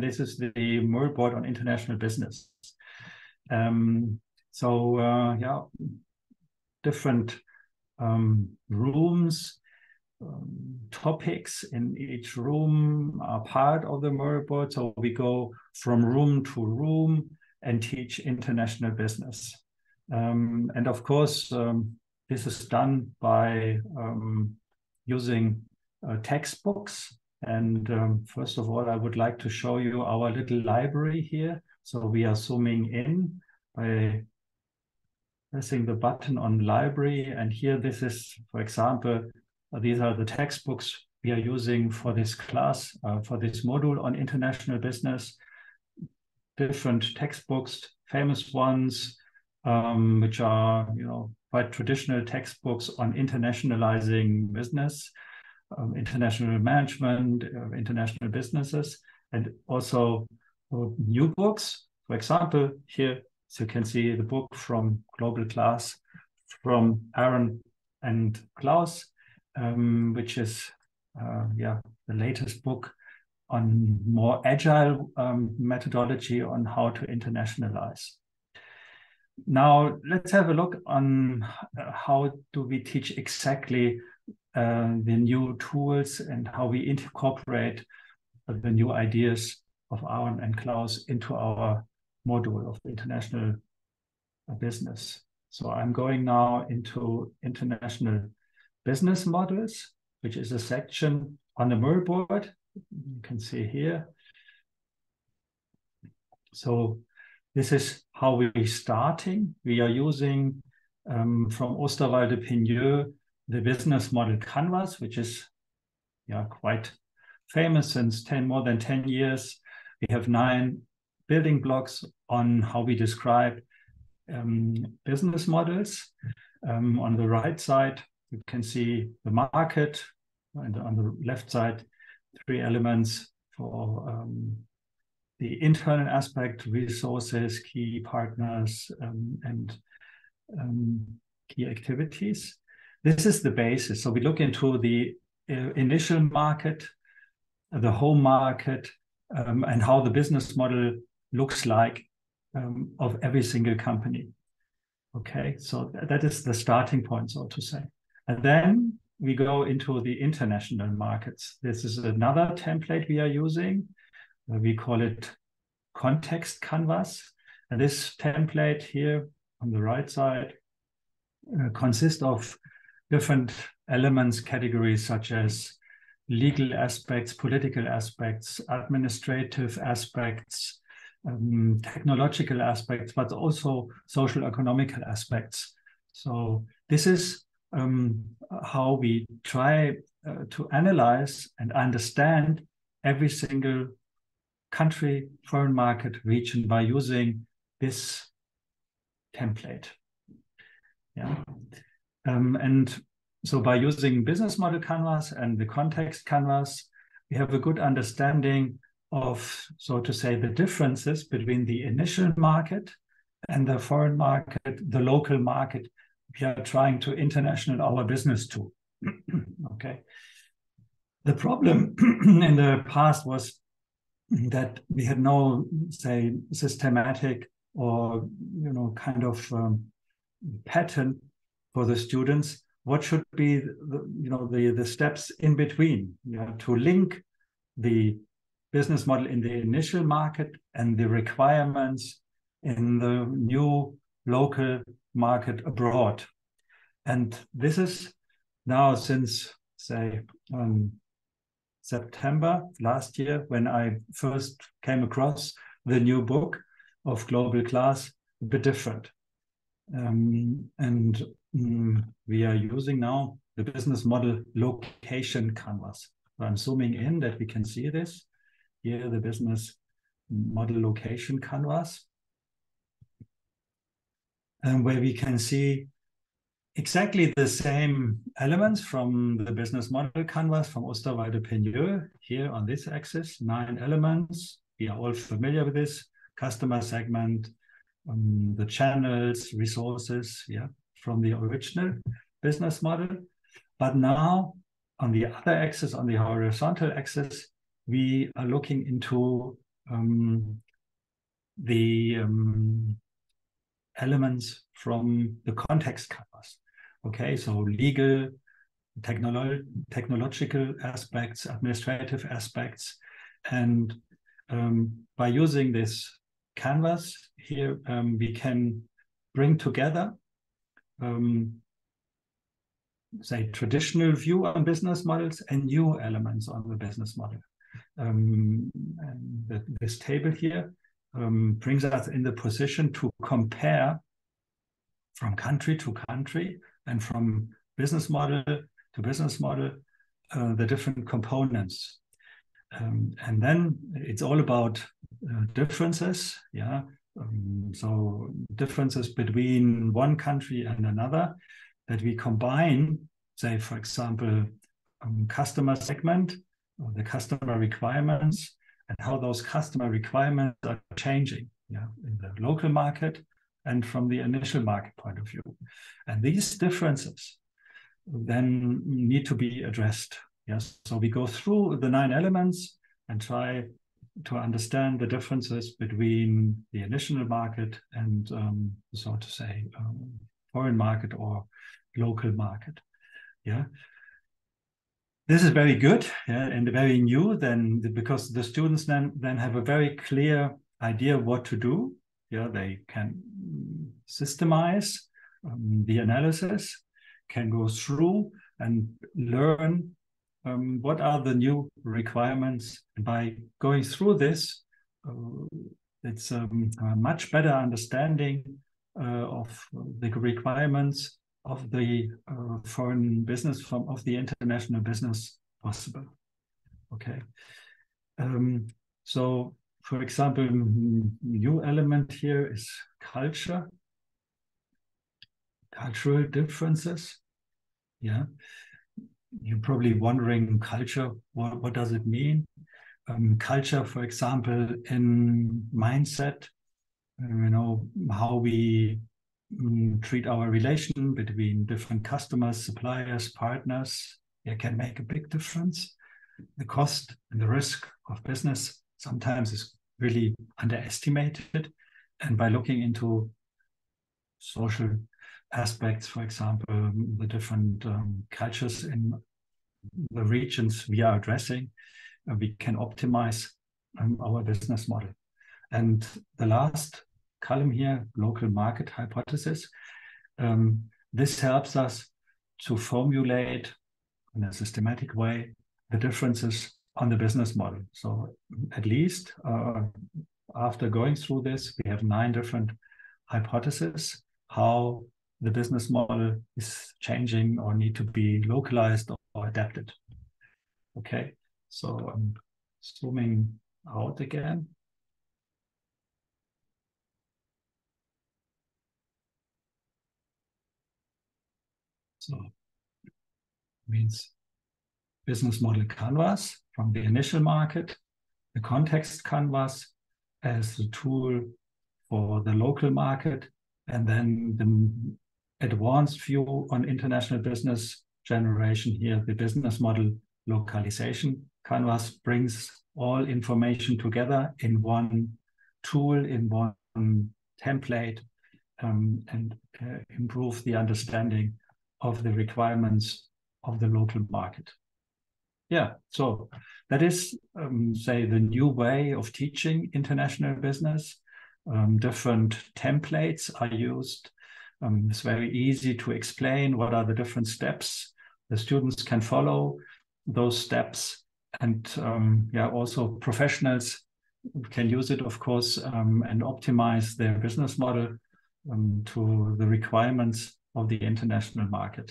and this is the Muir board on international business. Yeah, different rooms, topics in each room are part of the Muir board. So we go from room to room and teach international business. And of course, this is done by using textbooks. And first of all, I would like to show you our little library here. So we are zooming in by pressing the button on library. And here, this is, for example, these are the textbooks we are using for this class, for this module on international business. Different textbooks, famous ones, which are, quite traditional textbooks on internationalizing business, international management, international businesses, and also new books. For example, here, so you can see the book from Global Class from Aaron and Klaus, which is the latest book on more agile methodology on how to internationalize. Now, let's have a look on how do we teach exactly the new tools and how we incorporate the new ideas of Aaron and Klaus into our module of international business. So I'm going now into international business models, which is a section on the Muir board. You can see here. So this is how we're starting. We are using from Osterwalde-Pigneux the business model canvas, which is quite famous since more than 10 years. We have 9 building blocks on how we describe business models. On the right side, you can see the market, and on the left side, 3 elements for the internal aspect, resources, key partners, and key activities. This is the basis. So we look into the initial market, the home market, and how the business model looks like of every single company. Okay, so that is the starting point, so to say. And then we go into the international markets. This is another template we are using. We call it context canvas. And this template here on the right side consists of different elements, categories such as legal aspects, political aspects, administrative aspects, technological aspects, but also social economical aspects. So this is how we try to analyze and understand every single country, foreign market, region by using this template. And so by using business model canvas and the context canvas, we have a good understanding of, so to say, the differences between the initial market and the foreign market, the local market we are trying to international our business to. Okay. The problem in the past was that we had no, say, systematic or, kind of pattern for the students. What should be, the steps in between, to link the business model in the initial market and the requirements in the new local market abroad. And this is now since, say, September last year, when I first came across the new book of Global Class, a bit different. We are using now the business model location canvas. So I'm zooming in that we can see this. Here, the business model location canvas, where we can see exactly the same elements from the business model canvas from Osterwalde-Pigneux. Here on this axis, 9 elements. We are all familiar with this. Customer segment, the channels, resources, from the original business model. But now on the other axis, on the horizontal axis, we are looking into the elements from the context canvas. Okay, so legal, technological aspects, administrative aspects, and by using this canvas here, we can bring together, say, traditional view on business models and new elements on the business model. And this table here brings us in the position to compare from country to country and from business model to business model the different components. And then it's all about differences, yeah. So differences between one country and another that we combine, say, for example, customer segment, the customer requirements, and how those customer requirements are changing, yeah, in the local market and from the initial market point of view. And these differences then need to be addressed. Yes, so we go through the 9 elements and try to understand the differences between the initial market and, so to say, foreign market or local market. Yeah, this is very good, yeah, and very new then, because the students then have a very clear idea what to do. Yeah, they can systemize the analysis, can go through and learn what are the new requirements. And by going through this, it's a much better understanding of the requirements of the foreign business, of the international business possible. Okay. So, for example, new element here is culture, cultural differences. Yeah. You're probably wondering, culture, what does it mean? Culture, for example, in mindset, you know, how we treat our relation between different customers, suppliers, partners, it can make a big difference. The cost and the risk of business sometimes is really underestimated. And by looking into social aspects, for example, the different cultures in the regions we are addressing, we can optimize our business model. And the last column here, local market hypothesis, this helps us to formulate in a systematic way the differences on the business model. So at least after going through this, we have 9 different hypotheses how the business model is changing or need to be localized or adapted. Okay, so I'm zooming out again. So means business model canvas from the initial market, the context canvas as the tool for the local market, and then the advanced view on international business generation here, the business model localization canvas brings all information together in one tool, in one template, and improve the understanding of the requirements of the local market. Yeah, so that is, say, the new way of teaching international business. Different templates are used. It's very easy to explain what are the different steps. The students can follow those steps, and yeah, also professionals can use it, of course, and optimize their business model to the requirements of the international market.